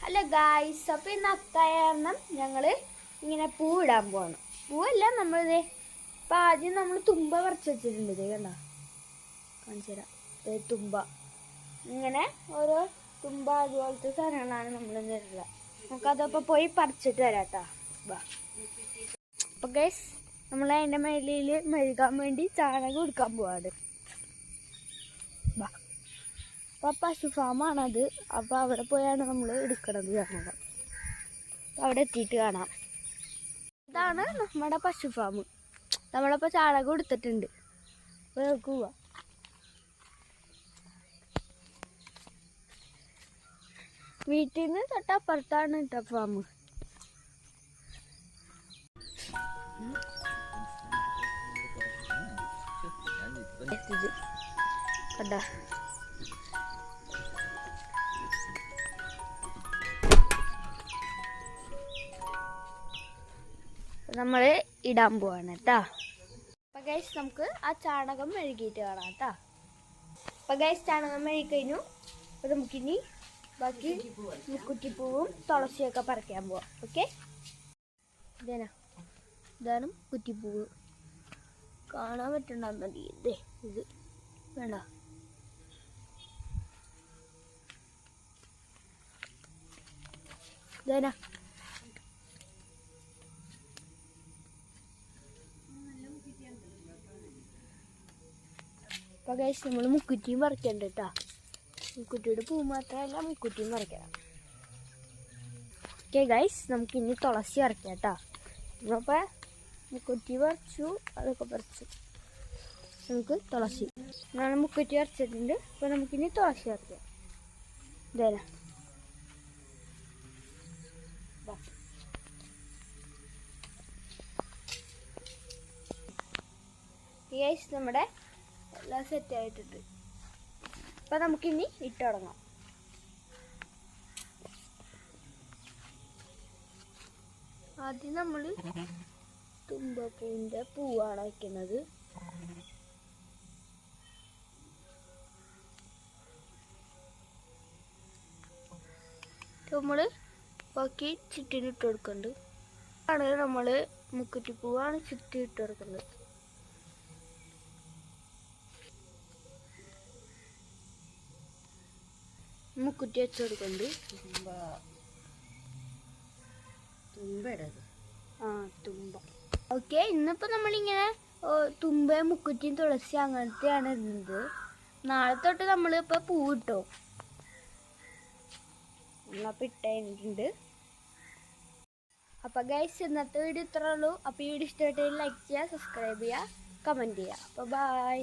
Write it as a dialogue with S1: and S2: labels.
S1: Hello guys, അപ്പോൾ ഇന്ന് അത്താഴം ഞങ്ങൾ ഇങ്ങനെ പൂ ഇടാൻ പോകണം. പൂവല്ല, നമ്മളിത് ഇപ്പം ആദ്യം നമ്മൾ തുമ്പ പറിച്ച് വെച്ചിട്ടുണ്ട്. ഇത് കണ്ട കാണിച്ചു തരാം. തുമ്പ ഇങ്ങനെ ഓരോ തുമ്പ അതുപോലത്തെ സാധനങ്ങളാണ് നമ്മൾ ഇടുക. നമുക്കതപ്പോൾ പോയി പറിച്ചിട്ട് വരാം കേട്ടോ. അപ്പോൾ ഗൈസ്, നമ്മൾ അതിൻ്റെ മേലിൽ മെഴുകാൻ വേണ്ടി ചാണകം എടുക്കാൻ പോവാണ്. അപ്പോൾ പശു ഫാമാണത്. അപ്പോൾ അവിടെ പോയാണ് നമ്മൾ എടുക്കണത് ചാണകം. അവിടെ എത്തിയിട്ട് കാണാം. ഇതാണ് നമ്മുടെ പശു ഫാം. നമ്മളപ്പോൾ ചാണകം എടുത്തിട്ടുണ്ട്. അപ്പോൾ നമുക്ക് പോവാം. വീട്ടിൽ നിന്ന് തൊട്ടപ്പുറത്താണ് കേട്ടോ ഫാം. കണ്ടാ നമ്മൾ ഇടാൻ പോവാണ് കേട്ടോ. അപ്പം ഗൈസ്, നമുക്ക് ആ ചാണകം മെഴുകിയിട്ട് കാണാം കേട്ടോ. അപ്പം ഗൈസ്, ചാണകം മെഴുകി കഴിഞ്ഞു. അപ്പം നമുക്കിനി ബാക്കി കുറ്റിപ്പൂവും തുളസിയൊക്കെ പറിക്കാൻ പോവാം. ഓക്കെ, ഇതാണ് കുറ്റിപ്പൂവ്. കാണാൻ പറ്റുന്നുണ്ടാ മതി. ഇത് വേണ്ട. ഇതേനാ അപ്പോൾ ഗൈസ്, നമ്മൾ മുക്കുറ്റിയും പറിക്കണ്ട കേട്ടോ. മുക്കുറ്റിയുടെ പൂ മാത്രമല്ല, മുക്കുറ്റിയും പറിക്കണം. ഓക്കെ ഗൈസ്, നമുക്കിനി തുളസി പറിക്കാം കേട്ടോ. അപ്പോൾ മുക്കുറ്റി പറിച്ചു, അതൊക്കെ പറിച്ചു. നമുക്ക് തുളസി, ഞാൻ മുക്കുറ്റി പറിച്ചിട്ടുണ്ട്. അപ്പോൾ നമുക്കിനി തുളസി പറിക്കാം. ഇതേല ഗൈസ്, നമ്മുടെ എല്ലാം സെറ്റ് ആയിട്ടുണ്ട്. അപ്പം നമുക്കിനി ഇട്ട് തുടങ്ങാം. ആദ്യം നമ്മൾ തുമ്പപ്പൂവിൻ്റെ പൂവാണ് വയ്ക്കുന്നത്. നമ്മൾ ബാക്കി ചുറ്റിന് ഇട്ട് കൊടുക്കുന്നുണ്ട്. ആണ് നമ്മൾ മുക്കുറ്റിപ്പൂവാണ് ചുറ്റി ഇട്ട് കൊടുക്കുന്നത്. മുക്കുറ്റി വെച്ച് കൊടുക്കുന്നുണ്ട്. തുമ്പ. ഓക്കെ, ഇന്നിപ്പോൾ നമ്മളിങ്ങനെ തുമ്പയും മുക്കുറ്റിയും തുളസി അങ്ങനത്തെയാണ് ഇടുന്നത്. നാളെ തൊട്ട് നമ്മളിപ്പോൾ പൂ ഇട്ടോ. നമ്മളപ്പോൾ ഇട്ടുണ്ട്. അപ്പോൾ ഗൈസ്, ഇന്നത്തെ വീഡിയോ ഇത്രേ ഉള്ളൂ. അപ്പോൾ ഈ വീഡിയോ ഇഷ്ടമായിട്ട് ലൈക്ക് ചെയ്യുക, സബ്സ്ക്രൈബ് ചെയ്യുക, കമൻറ്റ് ചെയ്യുക. അപ്പോൾ ബൈ.